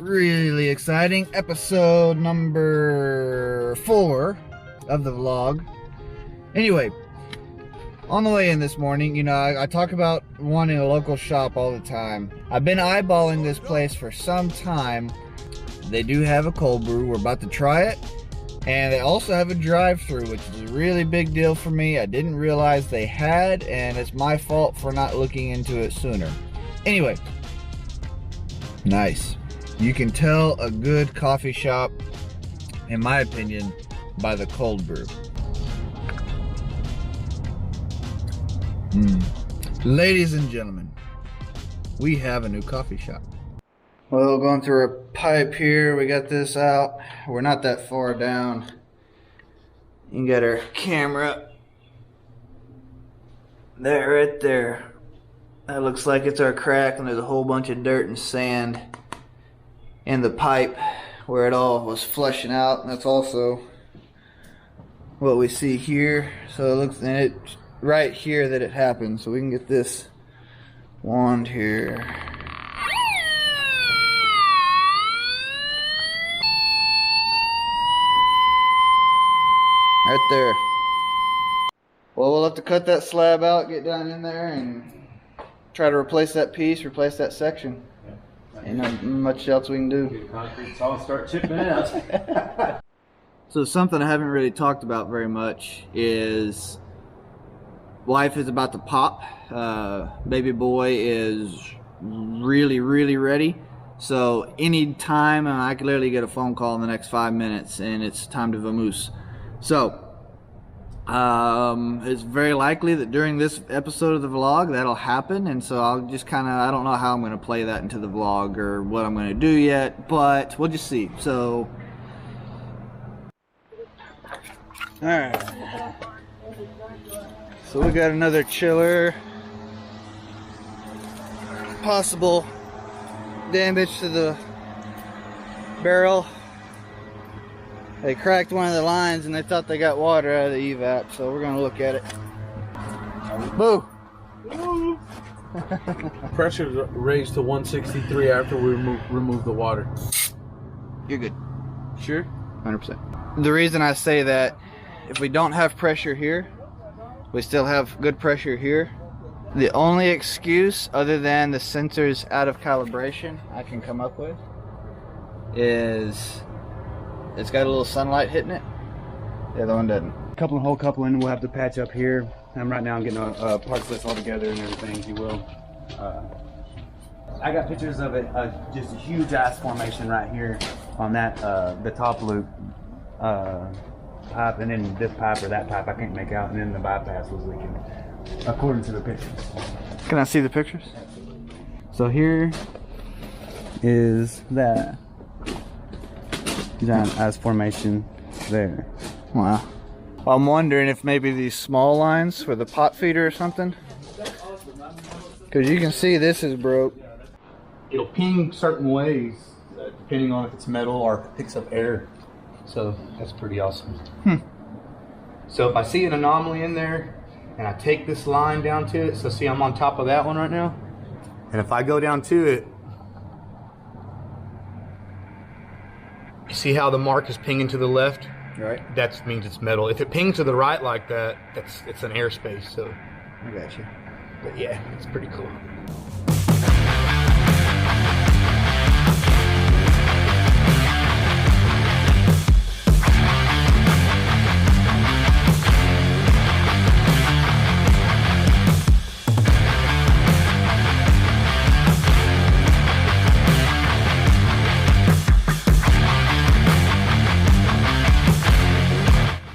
really exciting. Episode number 4 of the vlog. Anyway, on the way in this morning, you know, I talk about wanting a local shop all the time. I've been eyeballing this place for some time. They do have a cold brew. We're about to try it. And they also have a drive-thru, which is a really big deal for me. I didn't realize they had, and it's my fault for not looking into it sooner. Anyway, nice. You can tell a good coffee shop, in my opinion, by the cold brew. Ladies and gentlemen, we have a new coffee shop. Well, going through a pipe here, we got this out. We're not that far down. You can get our camera. There, right there. That looks like it's our crack, and there's a whole bunch of dirt and sand in the pipe where it all was flushing out. And that's also what we see here. So it looks, and it's right here that it happened. So we can get this wand here. Right there. Well, we'll have to cut that slab out, get down in there, and try to replace that piece, replace that section. Ain't not much else we can do. Get the concrete saw and start chipping it out. So something I haven't really talked about very much is wife is about to pop. Baby boy is really ready. So any time, I could literally get a phone call in the next 5 minutes and it's time to vamoose. So it's very likely that during this episode of the vlog that'll happen, and so I'll just kind of, I don't know how I'm going to play that into the vlog or what I'm going to do yet, but we'll just see. So alright, so we got another chiller. Possible damage to the barrel. They cracked one of the lines and they thought they got water out of the evap, so we're gonna look at it. Boo! Pressure raised to 163 after we remove the water. You're good. Sure? 100%. The reason I say that, if we don't have pressure here, we still have good pressure here. The only excuse, other than the sensor's out of calibration, I can come up with is it's got a little sunlight hitting it. The other one doesn't. Whole coupling we'll have to patch up here. Right now I'm getting a parts list all together and everything, if you will. I got pictures of it, just a huge ass formation right here on that, the top loop pipe, and then this pipe or that pipe I can't make out, and then the bypass was leaking, according to the pictures. Can I see the pictures? So here is that giant ass formation there. Wow. I'm wondering if maybe these small lines for the pot feeder or something. Because you can see this is broke. It'll ping certain ways, depending on if it's metal or if it picks up air. So that's pretty awesome. So if I see an anomaly in there and I take this line down to it, so see I'm on top of that one right now, and if I go down to it, you see how the mark is pinging to the left? Right. That means it's metal. If it pings to the right like that, it's an airspace. So I got you. but yeah, it's pretty cool.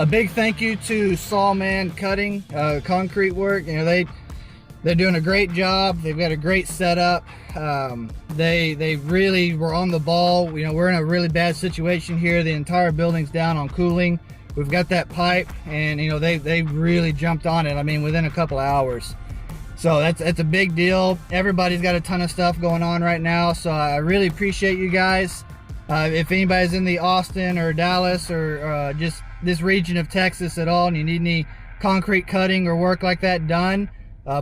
A big thank you to Sawman Cutting, concrete work. You know, they're doing a great job. They've got a great setup. They really were on the ball. You know, we're in a really bad situation here. The entire building's down on cooling. We've got that pipe, and you know they really jumped on it. I mean, within a couple of hours. So that's a big deal. Everybody's got a ton of stuff going on right now. So I really appreciate you guys. If anybody's in the Austin or Dallas or just this region of Texas at all, and you need any concrete cutting or work like that done,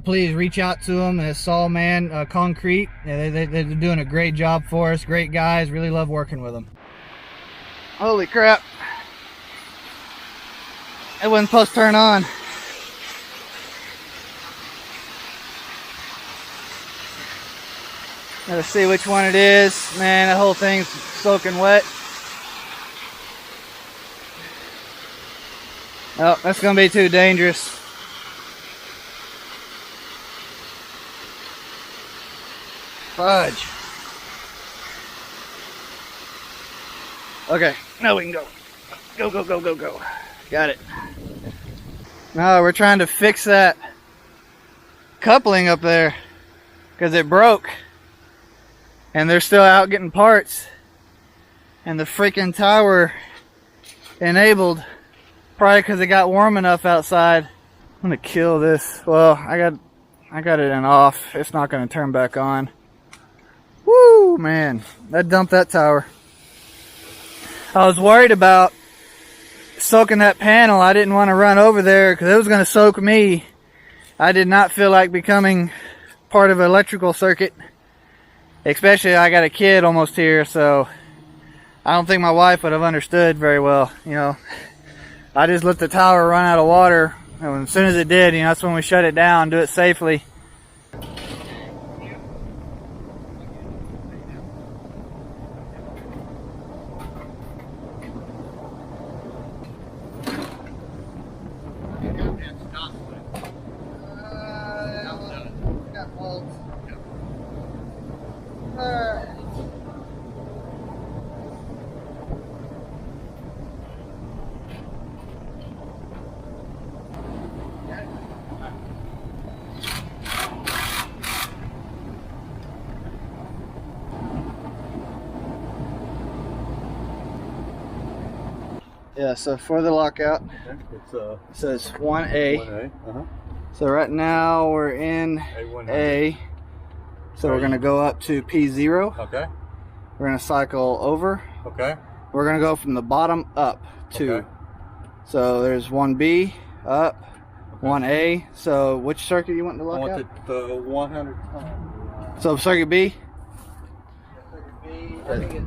please reach out to them at Sawman Concrete. Yeah, they're doing a great job for us. Great guys. Really love working with them. Holy crap. It wasn't supposed to turn on. Gotta see which one it is. Man, that whole thing's soaking wet. Oh, that's gonna be too dangerous. Fudge. Okay, now we can go. Go, go, go, go, go. Got it. Now we're trying to fix that coupling up there because it broke. And they're still out getting parts. And the freaking tower enabled. Probably because it got warm enough outside. I'm gonna kill this. Well, I got it in off. It's not gonna turn back on. Woo, man. That dumped that tower. I was worried about soaking that panel. I didn't want to run over there because it was gonna soak me. I did not feel like becoming part of an electrical circuit. Especially I got a kid almost here, so I don't think my wife would have understood very well, you know. I just let the tower run out of water, and as soon as it did, you know, that's when we shut it down, do it safely. Yeah, so for the lockout, it says 1A. 1A. So right now we're in A. So we're going to go up to P0. Okay. We're going to cycle over. Okay. We're going to go from the bottom up to. Okay. So there's 1B up, 1A. So which circuit you want to lock out? I want the 100. So circuit B? Circuit B, I think it's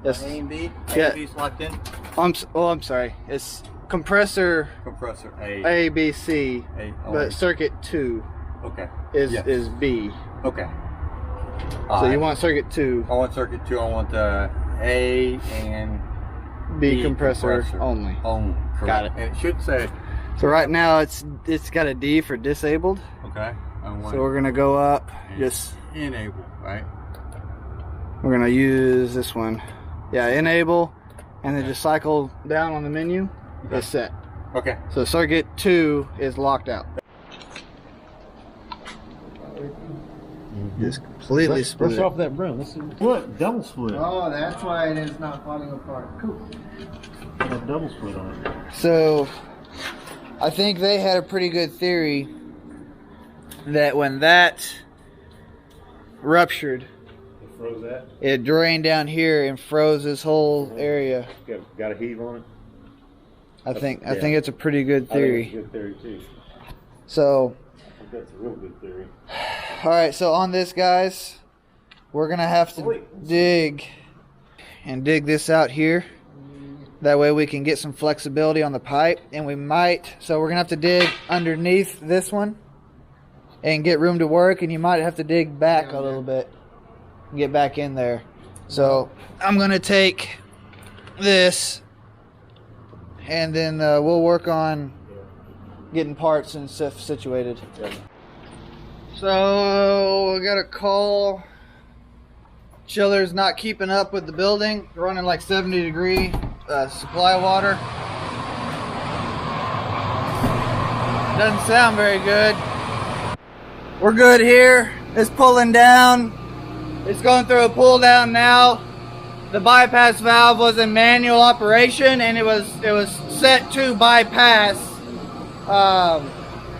Yes. A and B. A Yeah. and B's locked in. I'm sorry. It's compressor Compressor A. A, B, C, A. but circuit 2 Okay. is Yes. is B. Okay. So you want circuit 2, I want circuit 2. I want the A and B compressor only. Only. Correct. Got it. And it should say. So right now it's got a D for disabled. Okay. I want So we're gonna go up. and Just enable, right? we're gonna use this one. Yeah, enable, and then just cycle down on the menu. Okay. It's set. Okay. So circuit 2 is locked out. Just completely split. Brush off that broom. This is split, double split. Oh, that's why it is not falling apart. Cool. Got double split on it. So, I think they had a pretty good theory that when that ruptured, It froze that. it drained down here and froze this whole area. Got a heave on it. I think Yeah. it's a pretty good I think theory. it's a good theory too. So, I think that's a real good theory. all right. So on this, guys, we're gonna have to dig this out here. That way we can get some flexibility on the pipe, and we might. So we're gonna have to dig underneath this one and get room to work, and you might have to dig back a little bit and get back in there. So I'm gonna take this, and then we'll work on getting parts and stuff situated. So we got a call. Chiller's not keeping up with the building. Running like 70-degree supply water. Doesn't sound very good. We're good here. It's pulling down. It's going through a pull down now. The bypass valve was in manual operation, and it was set to bypass.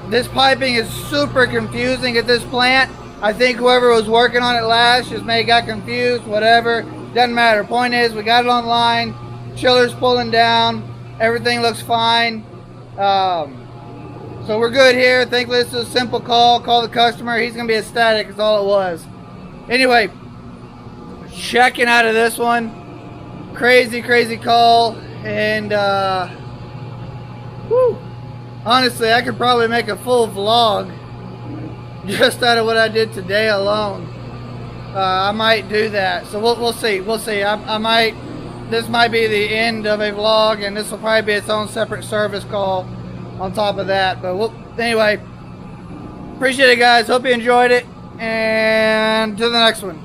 This piping is super confusing at this plant. I think whoever was working on it last just may have got confused, whatever. Doesn't matter. Point is, we got it online. Chiller's pulling down. Everything looks fine. So we're good here. Thankfully, this is a simple call. Call the customer. He's going to be ecstatic. That's all it was. Anyway, checking out of this one. Crazy, crazy call. And, whew, honestly, I could probably make a full vlog just out of what I did today alone. I might do that. So we'll see. We'll see. I might. This might be the end of a vlog, and this will probably be its own separate service call on top of that. But anyway, appreciate it, guys. Hope you enjoyed it, and to the next one.